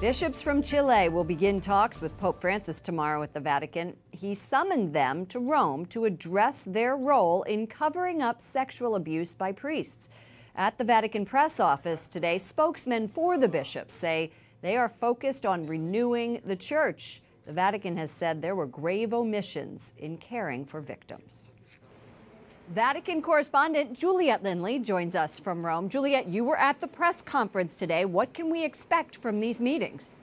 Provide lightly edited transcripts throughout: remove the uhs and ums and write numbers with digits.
Bishops from Chile will begin talks with Pope Francis tomorrow at the Vatican. He summoned them to Rome to address their role in covering up sexual abuse by priests. At the Vatican press office today, spokesmen for the bishops say they are focused on renewing the church. The Vatican has said there were grave omissions in caring for victims. Vatican correspondent Juliet Linley joins us from Rome. Juliet, you were at the press conference today. What can we expect from these meetings?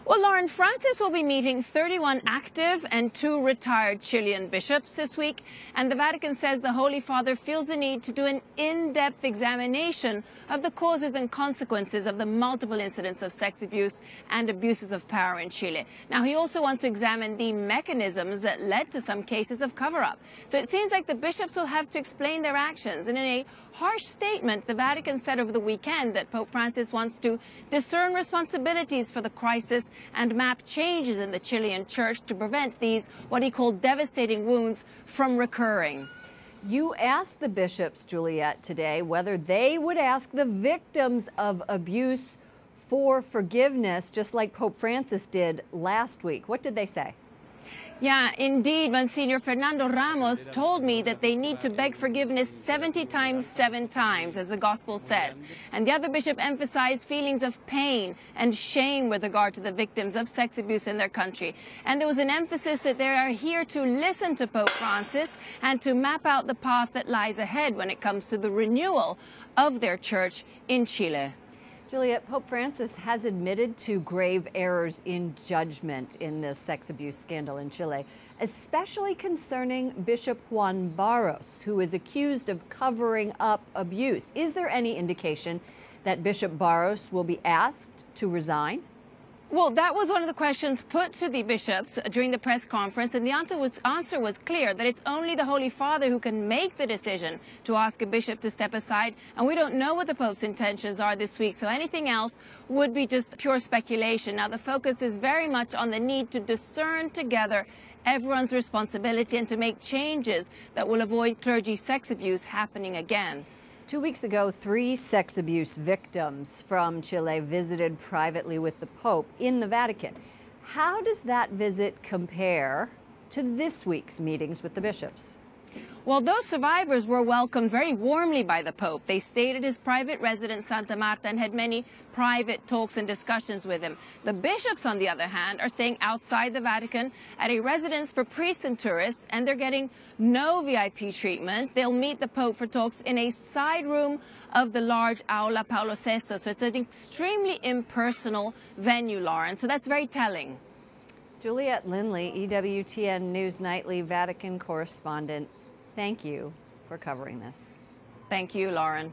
Well, Lauren, Francis will be meeting 31 active and 2 retired Chilean bishops this week, and the Vatican says the Holy Father feels the need to do an in-depth examination of the causes and consequences of the multiple incidents of sex abuse and abuses of power in Chile. Now, he also wants to examine the mechanisms that led to some cases of cover-up. So it seems like the bishops will have to explain their actions. And in a harsh statement, the Vatican said over the weekend that Pope Francis wants to discern responsibilities for the crisis and map changes in the Chilean church to prevent these, what he called, devastating wounds from recurring. You asked the bishops, Juliet, today whether they would ask the victims of abuse for forgiveness, just like Pope Francis did last week. What did they say? Yeah, indeed, Monsignor Fernando Ramos told me that they need to beg forgiveness 70 times, 7 times, as the Gospel says. And the other bishop emphasized feelings of pain and shame with regard to the victims of sex abuse in their country. And there was an emphasis that they are here to listen to Pope Francis and to map out the path that lies ahead when it comes to the renewal of their church in Chile. Juliet, Pope Francis has admitted to grave errors in judgment in this sex abuse scandal in Chile, especially concerning Bishop Juan Barros, who is accused of covering up abuse. Is there any indication that Bishop Barros will be asked to resign? Well, that was one of the questions put to the bishops during the press conference, and the answer was clear, that it's only the Holy Father who can make the decision to ask a bishop to step aside, and we don't know what the Pope's intentions are this week, so anything else would be just pure speculation. Now, the focus is very much on the need to discern together everyone's responsibility and to make changes that will avoid clergy sex abuse happening again. 2 weeks ago, 3 sex abuse victims from Chile visited privately with the Pope in the Vatican. How does that visit compare to this week's meetings with the bishops? Well, those survivors were welcomed very warmly by the Pope. They stayed at his private residence, Santa Marta, and had many private talks and discussions with him. The bishops, on the other hand, are staying outside the Vatican at a residence for priests and tourists, and they're getting no VIP treatment. They'll meet the Pope for talks in a side room of the large Aula Paulo VI. So it's an extremely impersonal venue, Lauren. So that's very telling. Juliet Linley, EWTN News Nightly Vatican correspondent. Thank you for covering this. Thank you, Lauren.